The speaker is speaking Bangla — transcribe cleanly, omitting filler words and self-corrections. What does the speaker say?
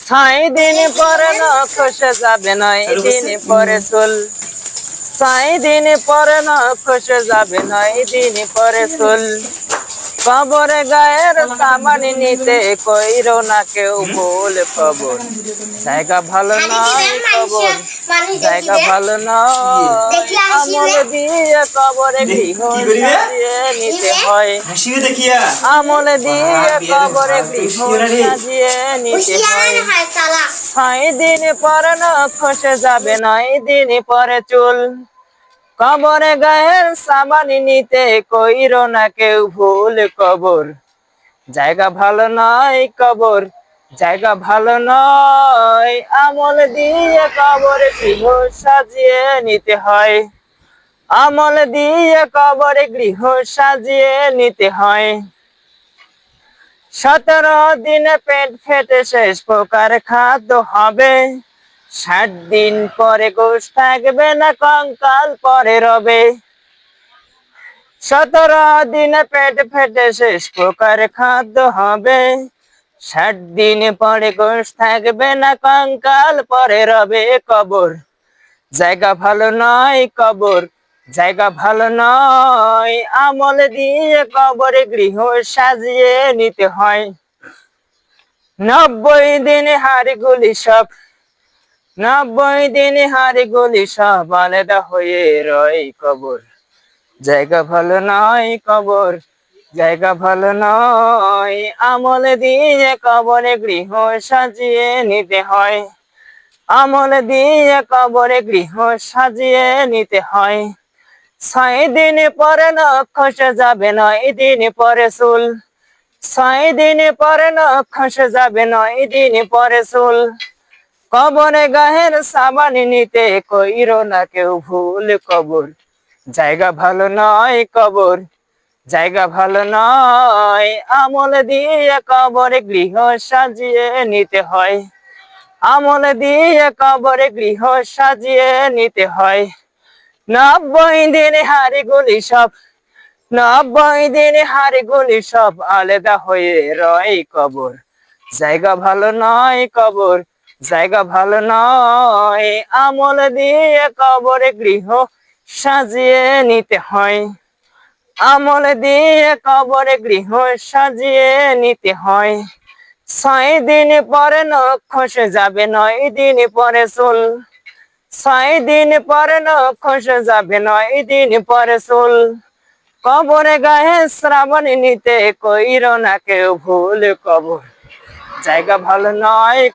দিন পরে খসে যাবে 9 দিন পরে চুল। 6 দিন পরে খসে যাবে 9 দিন পরে চুল। কবরে গায়ের সামান নিতে কইরো না কেউ ভুল। কবর জায়গা ভালো নয়, কবর জায়গা ভালো নয়। আমল দিয়ে কবরে গৃহ সাজিয়ে নিতে হয়। আমল দিয়ে কবরে গৃহ সাজিয়ে নিতে হয়। 6 দিন পরে খসে যাবে 9 দিন পরে চুল। কবরে গায়ের সামান নিতে কইরো না কেউ ভুল। কবর জায়গা ভালো নয়, কবর জায়গা ভালো নয়। আমল দিয়ে কবরে গৃহ সাজিয়ে নিতে হয়। আমল দিয়ে কবরে গৃহ সাজিয়ে নিতে হয়। 17 দিনে পেট ফেটে শেষ প্রকার খাদ্য হবে। 60 দিন পরে গোশ থাকবে না, কঙ্কাল পরে রবে। 17 দিনে পেট ফেটে শেষ প্রকার খাদ্য হবে। 60 দিন পরে গোশ থাকবে না, কঙ্কাল পরে রবে। কবর জায়গা ভালো নয়, কবর জায়গা ভালো নয়। আমল দিয়ে কবরে গৃহ সাজিয়ে নিতে হয়। 90 দিন হাড় গুলি সব, 90 দিন হাড় গুলি সব আলাদা হয়ে রয়। কবর জায়গা ভালো নয়, কবর জায়গা ভালো নয়। আমল দিয়ে কবরে গৃহ সাজিয়ে নিতে হয়। আমল দিয়ে কবরে গৃহ সাজিয়ে নিতে হয়। 6 দিন পরে খসে যাবে 9 দিন পরে চুল। 6 দিন পরে খসে যাবে 9 দিন পরে চুল। কবরে গায়ের সাবান নিতে কইরো না কেউ ভুল। কবর জায়গা ভালো নয়, কবর জায়গা ভালো নয়। আমল দিয়ে কবরে গৃহ সাজিয়ে নিতে হয়। আমল দিয়ে কবরে গৃহ সাজিয়ে নিতে হয়। 90 দিন হাড় গুলি সব, 90 দিন হাড় গুলি সব আলাদা হয়ে রয়। কবর জায়গা ভালো নয়, কবর জায়গা ভালো নয়। আমল দিয়ে কবরে গৃহ সাজিয়ে নিতে হয়। আমল দিয়ে কবরে গৃহ সাজিয়ে নিতে হয়। 6 দিন পরে খসে যাবে 9 দিন পরে চুল। 6 দিন পরে খসে যাবে 9 দিন পরে চুল। কবরে গায়ে শ্রাবণ নিতে কইরো না কেউ ভুল। কবর জায়গা ভালো নয়।